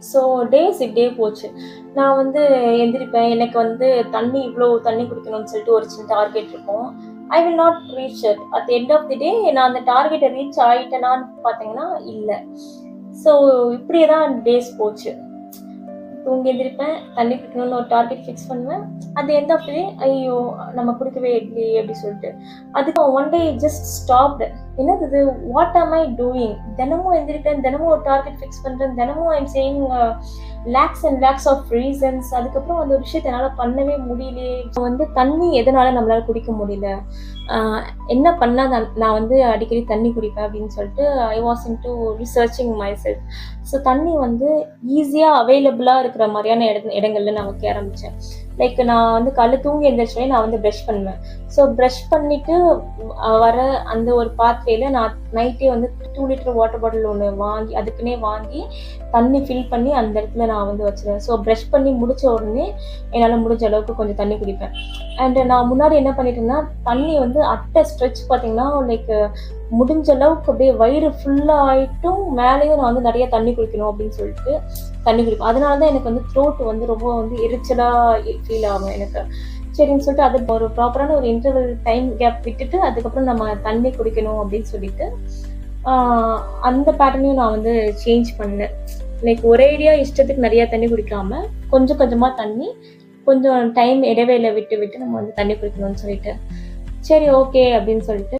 So days இப்படியே போச்சு. நான் வந்து எந்திரிப்பேன். எனக்கு வந்து இவ்ளோ தண்ணி குடிக்கணும்னு சொல்லிட்டு ஒரு சின்ன டார்கெட் இருக்கும். I will not reach it. At the end of the day நான் அந்த டார்கெட்ட ரீச் ஆயிட்டேனான்னு பார்த்தீங்கன்னா, இல்ல. ஸோ இப்படியே தான் டேஸ் போச்சு. தூங்கி எந்திரிப்பேன், தண்ணி குடிக்கணும்னு ஒரு டார்கெட் ஃபிக்ஸ் பண்ணுவேன். At the end of the day ஐயோ! நம்ம குடிக்கவே இல்லையே அப்படி சொல்லிட்டு. அதுக்கு ஒன் டே ஜஸ்ட் ஸ்டாப்டு. என்னது இது? வாட் ஆம் ஐ டூயிங்? தினமும் எந்திரிக்கிறேன், தினமும் ஒரு டார்கெட் ஃபிக்ஸ் பண்றேன், தினமும் I am saying lakhs and lakhs of reasons. அதுக்கப்புறம் அந்த ஒரு விஷயத்த என்னால பண்ணவே முடியலையே. வந்து தண்ணி எதனால நம்மளால குடிக்க முடியல? என்ன பண்ணா நான் வந்து அடிக்கடி தண்ணி குடிப்பேன் அப்படின்னு சொல்லிட்டு I was into researching my self. So தண்ணி வந்து ஈஸியாக அவைலபிளாக இருக்கிற மாதிரியான இடங்கள்ல நான் வைக்க ஆரம்பித்தேன். லைக் நான் வந்து காலைல தூங்கி எழுந்திரிச்சோடனே நான் வந்து ப்ரஷ் பண்ணுவேன். ஸோ ப்ரஷ் பண்ணிட்டு வர அந்த ஒரு பாத்வேல நான் நைட்டே வந்து 2 லிட்டர் வாட்டர் பாட்டில் ஒன்று வாங்கி அதுக்குன்னே வாங்கி தண்ணி ஃபில் பண்ணி அந்த இடத்துல நான் வந்து வச்சிருவேன். ஸோ ப்ரஷ் பண்ணி முடிச்ச உடனே என்னால் முடிஞ்ச அளவுக்கு கொஞ்சம் தண்ணி குடிப்பேன். அண்ட் நான் முன்னாடி என்ன பண்ணிட்டு இருந்தேன்னா, தண்ணி வந்து அட்ட ஸ்ட்ரெச் பார்த்தீங்கன்னா லைக் முடிஞ்ச அளவுக்கு அப்படியே வயிறு ஃபுல்லாக ஆகிட்டும் மேலேயும் நான் வந்து நிறைய தண்ணி குடிக்கணும் அப்படின்னு சொல்லிட்டு தண்ணி குடிப்பேன். அதனால தான் எனக்கு வந்து த்ரோட் வந்து ரொம்ப வந்து எரிச்சலாக ஃபீல் ஆகும் எனக்கு. சரின்னு சொல்லிட்டு அது ஒரு ப்ராப்பரான ஒரு இன்டர்வல் டைம் கேப் விட்டுட்டு அதுக்கப்புறம் நம்ம தண்ணி குடிக்கணும் அப்படின்னு சொல்லிட்டு அந்த பேட்டர்னையும் நான் வந்து சேஞ்ச் பண்ணேன். லைக் ஒரேடியா இஷ்டத்துக்கு நிறைய தண்ணி குடிக்காம கொஞ்சம் கொஞ்சமா தண்ணி, கொஞ்சம் டைம் இடைவேளை விட்டு விட்டு நம்ம வந்து தண்ணி குடிக்கணும்னு சொல்லிட்டு சரி ஓகே அப்படின்னு சொல்லிட்டு